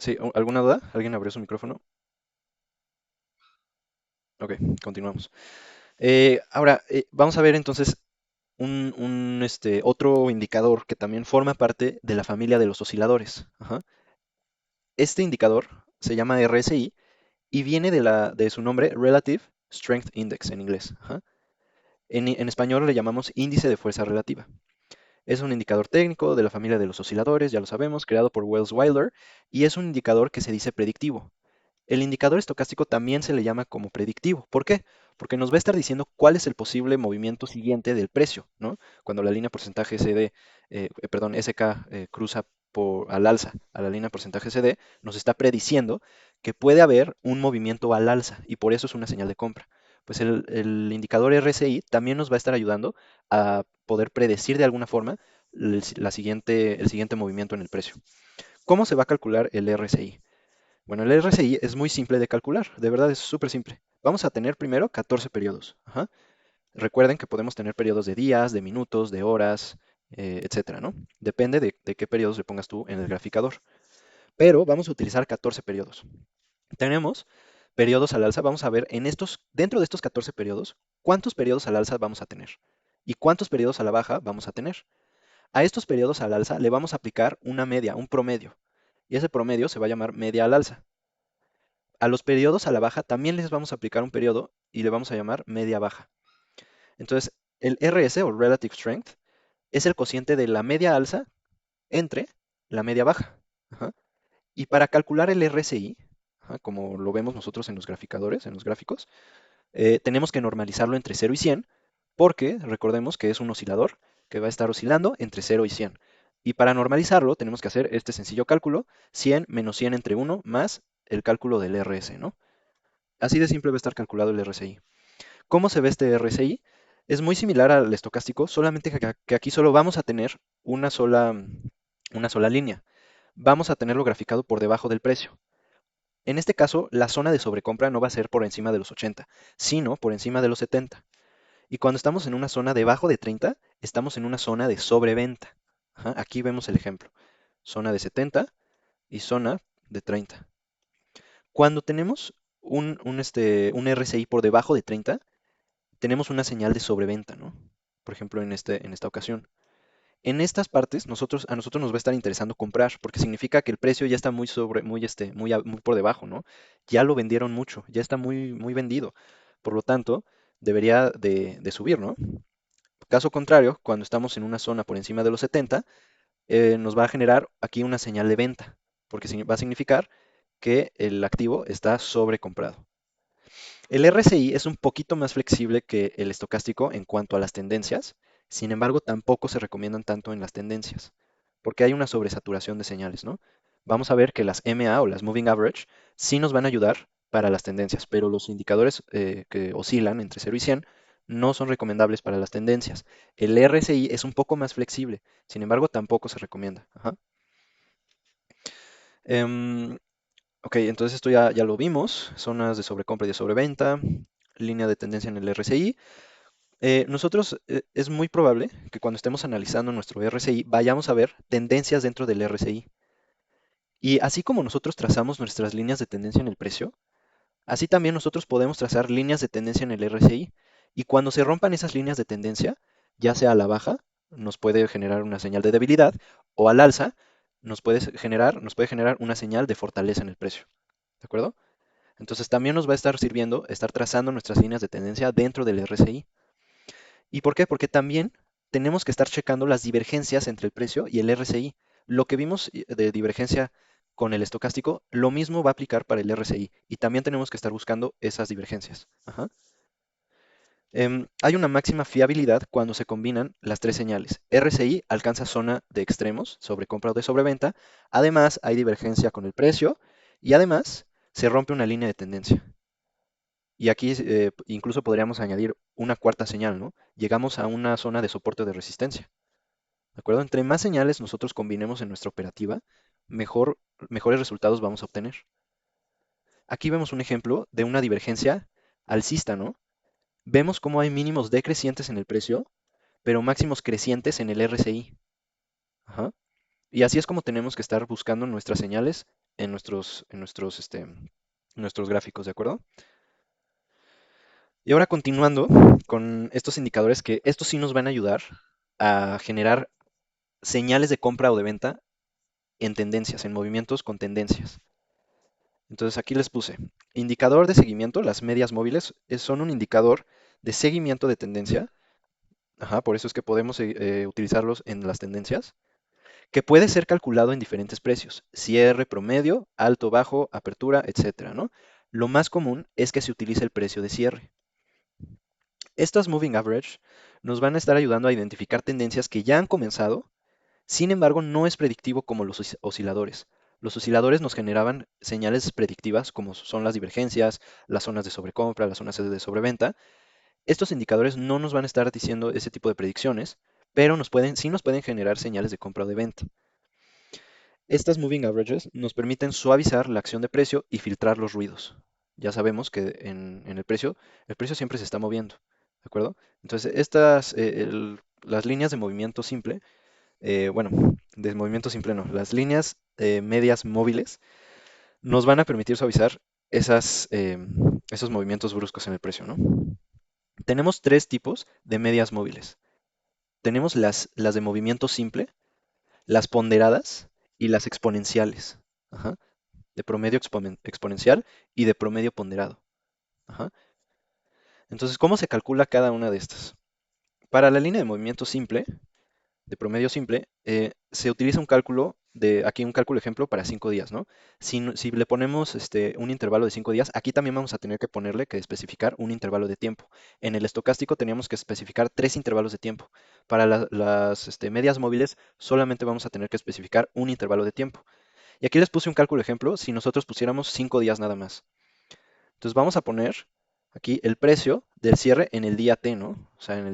Sí, ¿alguna duda? ¿Alguien abrió su micrófono? Ok, continuamos. Ahora, vamos a ver entonces otro indicador que también forma parte de la familia de los osciladores. Ajá. Este indicador se llama RSI y viene de su nombre Relative Strength Index en inglés. Ajá. En español le llamamos índice de fuerza relativa. Es un indicador técnico de la familia de los osciladores, ya lo sabemos, creado por Wells-Wilder, y es un indicador que se dice predictivo. El indicador estocástico también se le llama como predictivo. ¿Por qué? Porque nos va a estar diciendo cuál es el posible movimiento siguiente del precio, ¿no? Cuando la línea porcentaje CD, perdón, SK cruza al alza a la línea porcentaje CD, nos está prediciendo que puede haber un movimiento al alza y por eso es una señal de compra. Pues el indicador RSI también nos va a estar ayudando a poder predecir de alguna forma el siguiente movimiento en el precio. ¿Cómo se va a calcular el RSI? Bueno, el RSI es muy simple de calcular, de verdad es súper simple. Vamos a tener primero 14 periodos. Ajá. Recuerden que podemos tener periodos de días, de minutos, de horas, etcétera, ¿no? Depende de qué periodos le pongas tú en el graficador. Pero vamos a utilizar 14 periodos. Tenemos periodos al alza, vamos a ver dentro de estos 14 periodos, cuántos periodos al alza vamos a tener y cuántos periodos a la baja vamos a tener. A estos periodos al alza le vamos a aplicar una media, un promedio, y ese promedio se va a llamar media al alza. A los periodos a la baja también les vamos a aplicar un periodo y le vamos a llamar media baja. Entonces, el RS o Relative Strength es el cociente de la media alza entre la media baja. Ajá. Y para calcular el RSI, ajá, como lo vemos nosotros en los graficadores, en los gráficos, tenemos que normalizarlo entre 0 y 100, porque recordemos que es un oscilador que va a estar oscilando entre 0 y 100. Y para normalizarlo tenemos que hacer este sencillo cálculo, 100 menos 100 entre 1 más el cálculo del RS, ¿no? Así de simple va a estar calculado el RSI. ¿Cómo se ve este RSI? Es muy similar al estocástico, solamente que aquí solo vamos a tener una sola línea. Vamos a tenerlo graficado por debajo del precio. En este caso, la zona de sobrecompra no va a ser por encima de los 80, sino por encima de los 70. Y cuando estamos en una zona debajo de 30, estamos en una zona de sobreventa. Ajá, aquí vemos el ejemplo. Zona de 70 y zona de 30. Cuando tenemos un RSI por debajo de 30, tenemos una señal de sobreventa, ¿no? Por ejemplo, en esta ocasión. En estas partes, a nosotros nos va a estar interesando comprar, porque significa que el precio ya está muy por debajo, ¿no? Ya lo vendieron mucho, ya está muy vendido. Por lo tanto, debería de subir, ¿no? Caso contrario, cuando estamos en una zona por encima de los 70, nos va a generar aquí una señal de venta, porque va a significar que el activo está sobrecomprado. El RSI es un poquito más flexible que el estocástico en cuanto a las tendencias, sin embargo, tampoco se recomiendan tanto en las tendencias, porque hay una sobresaturación de señales, ¿no? Vamos a ver que las MA o las Moving Average sí nos van a ayudar para las tendencias, pero los indicadores que oscilan entre 0 y 100 no son recomendables para las tendencias. El RSI es un poco más flexible, sin embargo, tampoco se recomienda. Ajá. Em, ok, entonces esto ya lo vimos, zonas de sobrecompra y de sobreventa, línea de tendencia en el RSI. Nosotros es muy probable que cuando estemos analizando nuestro RSI vayamos a ver tendencias dentro del RSI. Y así como nosotros trazamos nuestras líneas de tendencia en el precio, así también nosotros podemos trazar líneas de tendencia en el RSI. Y cuando se rompan esas líneas de tendencia, ya sea a la baja, nos puede generar una señal de debilidad, o al alza, nos puede generar una señal de fortaleza en el precio. ¿De acuerdo? Entonces también nos va a estar sirviendo estar trazando nuestras líneas de tendencia dentro del RSI. ¿Y por qué? Porque también tenemos que estar checando las divergencias entre el precio y el RSI. Lo que vimos de divergencia con el estocástico, lo mismo va a aplicar para el RSI y también tenemos que estar buscando esas divergencias. Ajá. Hay una máxima fiabilidad cuando se combinan las tres señales. RSI alcanza zona de extremos, sobre compra o de sobreventa. Además, hay divergencia con el precio y además se rompe una línea de tendencia. Y aquí incluso podríamos añadir una cuarta señal, ¿no? Llegamos a una zona de soporte o de resistencia. ¿De acuerdo? Entre más señales nosotros combinemos en nuestra operativa, mejores resultados vamos a obtener. Aquí vemos un ejemplo de una divergencia alcista, ¿no? Vemos cómo hay mínimos decrecientes en el precio, pero máximos crecientes en el RSI. Ajá. Y así es como tenemos que estar buscando nuestras señales en nuestros gráficos, ¿de acuerdo? Y ahora continuando con estos indicadores que estos sí nos van a ayudar a generar señales de compra o de venta en tendencias, en movimientos con tendencias. Entonces aquí les puse indicador de seguimiento, las medias móviles son un indicador de seguimiento de tendencia, ajá, por eso es que podemos utilizarlos en las tendencias, que puede ser calculado en diferentes precios, cierre, promedio, alto, bajo, apertura, etcétera, ¿no? Lo más común es que se utilice el precio de cierre. Estas moving average nos van a estar ayudando a identificar tendencias que ya han comenzado. Sin embargo, no es predictivo como los osciladores. Los osciladores nos generaban señales predictivas como son las divergencias, las zonas de sobrecompra, las zonas de sobreventa. Estos indicadores no nos van a estar diciendo ese tipo de predicciones, pero sí nos pueden generar señales de compra o de venta. Estas moving averages nos permiten suavizar la acción de precio y filtrar los ruidos. Ya sabemos que en el precio siempre se está moviendo, ¿de acuerdo? Entonces, las líneas de movimiento simple, bueno, de movimiento simple no, las líneas medias móviles nos van a permitir suavizar esos movimientos bruscos en el precio, ¿no? Tenemos tres tipos de medias móviles. Tenemos las de movimiento simple, las ponderadas y las exponenciales. Ajá, de promedio exponencial y de promedio ponderado. Ajá. Entonces, ¿cómo se calcula cada una de estas? Para la línea de movimiento simple, de promedio simple, se utiliza aquí un cálculo ejemplo para 5 días, ¿no? Si le ponemos un intervalo de 5 días, aquí también vamos a tener que ponerle que especificar un intervalo de tiempo. En el estocástico teníamos que especificar 3 intervalos de tiempo. Para las medias móviles solamente vamos a tener que especificar un intervalo de tiempo. Y aquí les puse un cálculo ejemplo si nosotros pusiéramos 5 días nada más. Entonces vamos a poner aquí el precio del cierre en el día T, ¿no? O sea, en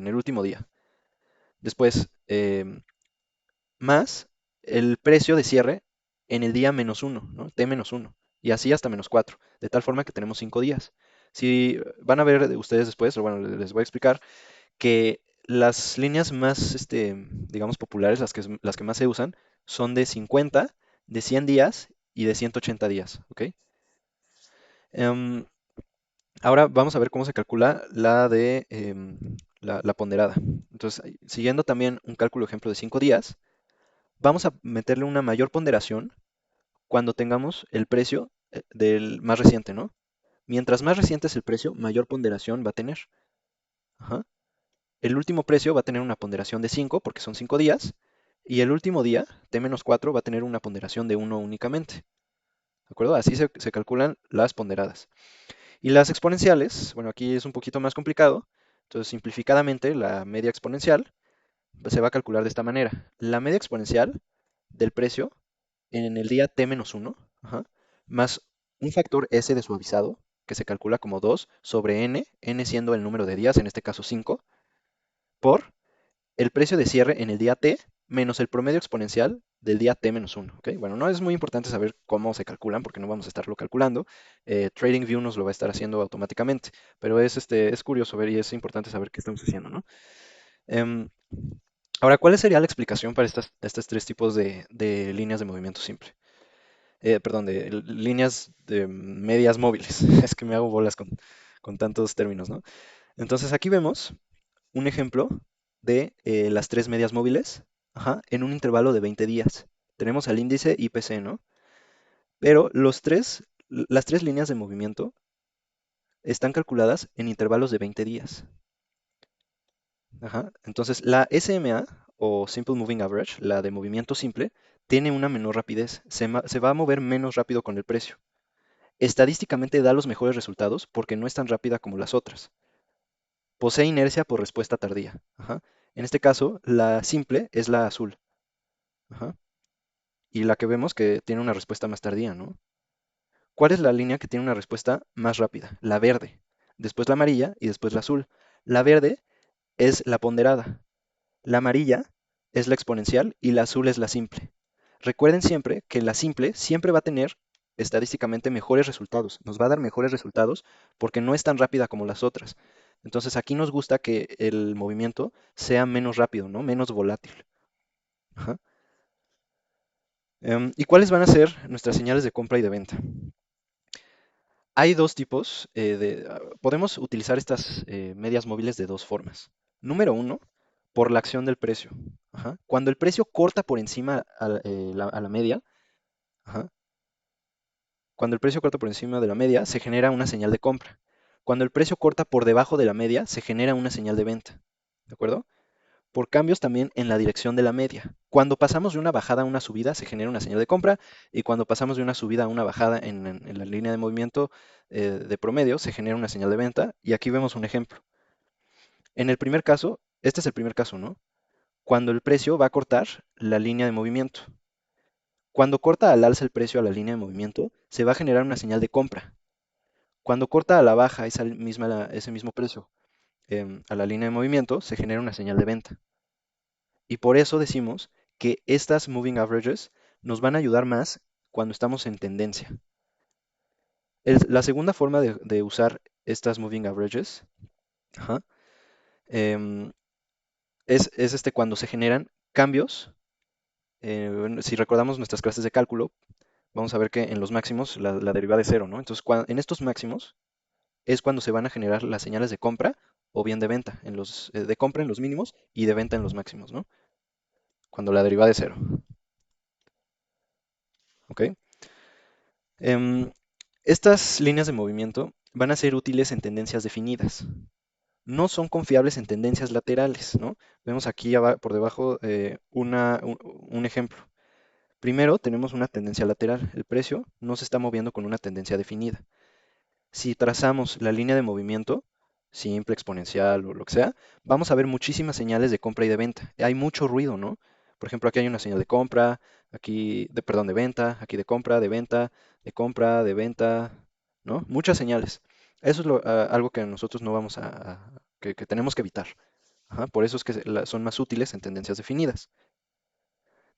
el último día. Después, más el precio de cierre en el día menos uno, ¿no? T menos uno. Y así hasta menos 4, de tal forma que tenemos 5 días. Si van a ver ustedes después, o bueno, les voy a explicar que las líneas más, digamos, populares, las que más se usan, son de 50, de 100 días y de 180 días, ¿ok? Em, Ahora vamos a ver cómo se calcula la ponderada. Entonces, siguiendo también un cálculo ejemplo de 5 días, vamos a meterle una mayor ponderación cuando tengamos el precio del más reciente, ¿no? Mientras más reciente es el precio, mayor ponderación va a tener. Ajá. El último precio va a tener una ponderación de 5 porque son 5 días, y el último día, T-4, va a tener una ponderación de 1 únicamente. ¿De acuerdo? Así se calculan las ponderadas. Y las exponenciales, bueno, aquí es un poquito más complicado. Entonces, simplificadamente, la media exponencial se va a calcular de esta manera. La media exponencial del precio en el día T-1, ajá, más un factor S de suavizado, que se calcula como 2 sobre n siendo el número de días, en este caso 5, por el precio de cierre en el día T menos el promedio exponencial del día T-1. ¿Ok? Bueno, no es muy importante saber cómo se calculan porque no vamos a estarlo calculando. TradingView nos lo va a estar haciendo automáticamente, pero es curioso ver y es importante saber qué estamos haciendo, ¿no? Em, Ahora, ¿cuál sería la explicación para estos tres tipos de líneas de movimiento simple? Perdón, de líneas de medias móviles. Es que me hago bolas con tantos términos, ¿no? Entonces aquí vemos un ejemplo de las tres medias móviles, ajá, en un intervalo de 20 días. Tenemos al índice IPC, ¿no? Pero las tres líneas de movimiento están calculadas en intervalos de 20 días. Ajá. Entonces, la SMA o Simple Moving Average, la de movimiento simple, tiene una menor rapidez. Se va a mover menos rápido con el precio. Estadísticamente da los mejores resultados porque no es tan rápida como las otras. Posee inercia por respuesta tardía. Ajá. En este caso, la simple es la azul. Ajá. Y la que vemos que tiene una respuesta más tardía, ¿no? ¿Cuál es la línea que tiene una respuesta más rápida? La verde, después la amarilla y después la azul. La verde es la ponderada, la amarilla es la exponencial y la azul es la simple. Recuerden siempre que la simple siempre va a tener estadísticamente mejores resultados, nos va a dar mejores resultados porque no es tan rápida como las otras. Entonces aquí nos gusta que el movimiento sea menos rápido, ¿no? Menos volátil. Ajá. ¿Y cuáles van a ser nuestras señales de compra y de venta? Hay dos tipos podemos utilizar estas medias móviles de dos formas. Número uno, por la acción del precio. Ajá. Cuando el precio corta por encima a la media, ajá, cuando el precio corta por encima de la media, se genera una señal de compra. Cuando el precio corta por debajo de la media, se genera una señal de venta. ¿De acuerdo? Por cambios también en la dirección de la media. Cuando pasamos de una bajada a una subida, se genera una señal de compra, y cuando pasamos de una subida a una bajada en la línea de movimiento de promedio, se genera una señal de venta. Y aquí vemos un ejemplo. En el primer caso, este es el primer caso, ¿no? Cuando el precio va a cortar la línea de movimiento. Cuando corta al alza el precio a la línea de movimiento, se va a generar una señal de compra. Cuando corta a la baja ese mismo precio a la línea de movimiento, se genera una señal de venta. Y por eso decimos que estas moving averages nos van a ayudar más cuando estamos en tendencia. La segunda forma de usar estas moving averages, ajá, em, es cuando se generan cambios. Si recordamos nuestras clases de cálculo, vamos a ver que en los máximos la derivada es cero, ¿no? Entonces, en estos máximos es cuando se van a generar las señales de compra o bien de venta, de compra en los mínimos y de venta en los máximos, ¿no? Cuando la derivada es cero, ¿ok? Em, Estas líneas de movimiento van a ser útiles en tendencias definidas. No son confiables en tendencias laterales, ¿no? Vemos aquí por debajo un ejemplo. Primero tenemos una tendencia lateral. El precio no se está moviendo con una tendencia definida. Si trazamos la línea de movimiento, simple, exponencial o lo que sea, vamos a ver muchísimas señales de compra y de venta. Hay mucho ruido, ¿no? Por ejemplo, aquí hay una señal de compra, perdón, de venta, aquí de venta, de compra, de venta, ¿no? Muchas señales. Eso es algo que nosotros no vamos que tenemos que evitar. Ajá, por eso es que son más útiles en tendencias definidas.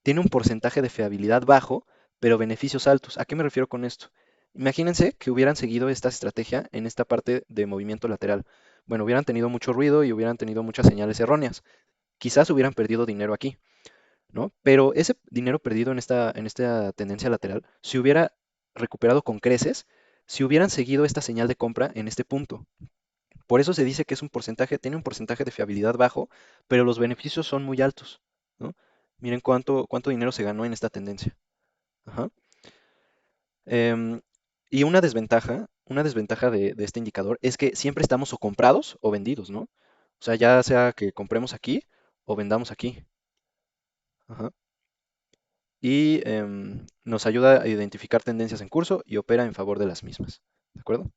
Tiene un porcentaje de fiabilidad bajo, pero beneficios altos. ¿A qué me refiero con esto? Imagínense que hubieran seguido esta estrategia en esta parte de movimiento lateral. Bueno, hubieran tenido mucho ruido y hubieran tenido muchas señales erróneas. Quizás hubieran perdido dinero aquí, ¿no? Pero ese dinero perdido en esta tendencia lateral se hubiera recuperado con creces si hubieran seguido esta señal de compra en este punto. Por eso se dice que tiene un porcentaje de fiabilidad bajo, pero los beneficios son muy altos, ¿no? Miren cuánto dinero se ganó en esta tendencia. Ajá. Em, y una desventaja de este indicador es que siempre estamos o comprados o vendidos, ¿no? O sea, ya sea que compremos aquí o vendamos aquí. Ajá. Y nos ayuda a identificar tendencias en curso y opera en favor de las mismas. ¿De acuerdo?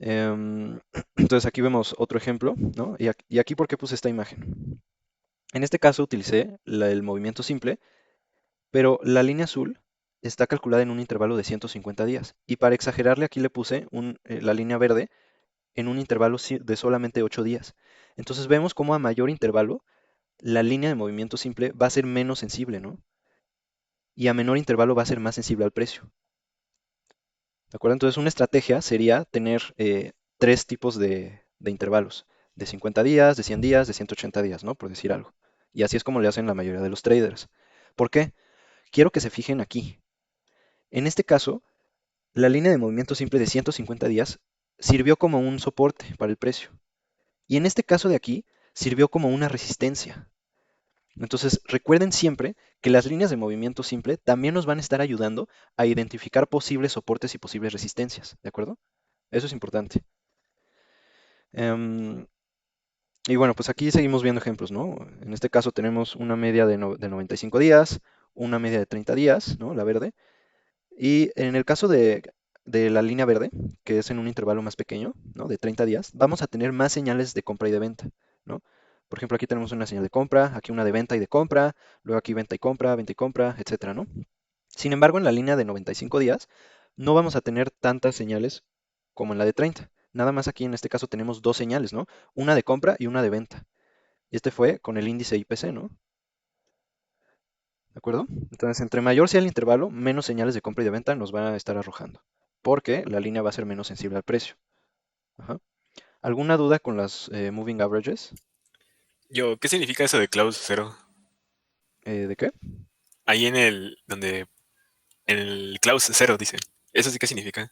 Em, entonces aquí vemos otro ejemplo, ¿no? Y aquí, ¿por qué puse esta imagen? En este caso utilicé el movimiento simple, pero la línea azul está calculada en un intervalo de 150 días. Y para exagerarle, aquí le puse la línea verde en un intervalo de solamente 8 días. Entonces vemos cómo a mayor intervalo, la línea de movimiento simple va a ser menos sensible, ¿no? Y a menor intervalo va a ser más sensible al precio. ¿De acuerdo? Entonces una estrategia sería tener tres tipos de intervalos, de 50 días, de 100 días, de 180 días, ¿no? Por decir algo. Y así es como le hacen la mayoría de los traders. ¿Por qué? Quiero que se fijen aquí. En este caso, la línea de movimiento simple de 150 días sirvió como un soporte para el precio. Y en este caso de aquí, sirvió como una resistencia. Entonces, recuerden siempre que las líneas de movimiento simple también nos van a estar ayudando a identificar posibles soportes y posibles resistencias, ¿de acuerdo? Eso es importante. Em, y bueno, pues aquí seguimos viendo ejemplos, ¿no? En este caso tenemos una media de 95 días, una media de 30 días, ¿no? La verde. Y en el caso de la línea verde, que es en un intervalo más pequeño, ¿no? De 30 días, vamos a tener más señales de compra y de venta, ¿no? Por ejemplo, aquí tenemos una señal de compra, aquí una de venta y de compra, luego aquí venta y compra, etcétera, ¿no? Sin embargo, en la línea de 95 días no vamos a tener tantas señales como en la de 30. Nada más aquí en este caso tenemos dos señales, ¿no? Una de compra y una de venta. Y este fue con el índice IPC, ¿no? ¿De acuerdo? Entonces, entre mayor sea el intervalo, menos señales de compra y de venta nos van a estar arrojando, porque la línea va a ser menos sensible al precio. Ajá. ¿Alguna duda con las moving averages? ¿Qué significa eso de Close Cero? ¿De qué? Ahí en el clause cero dice. ¿Eso sí qué significa?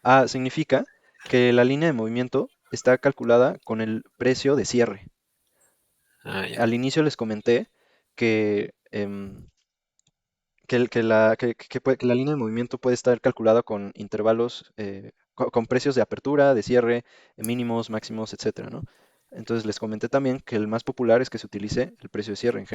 A significa que la línea de movimiento está calculada con el precio de cierre. Ah, ya. Al inicio les comenté que, que la línea de movimiento puede estar calculada con intervalos, con precios de apertura, de cierre, mínimos, máximos, etcétera, ¿no? Entonces les comenté también que el más popular es que se utilice el precio de cierre en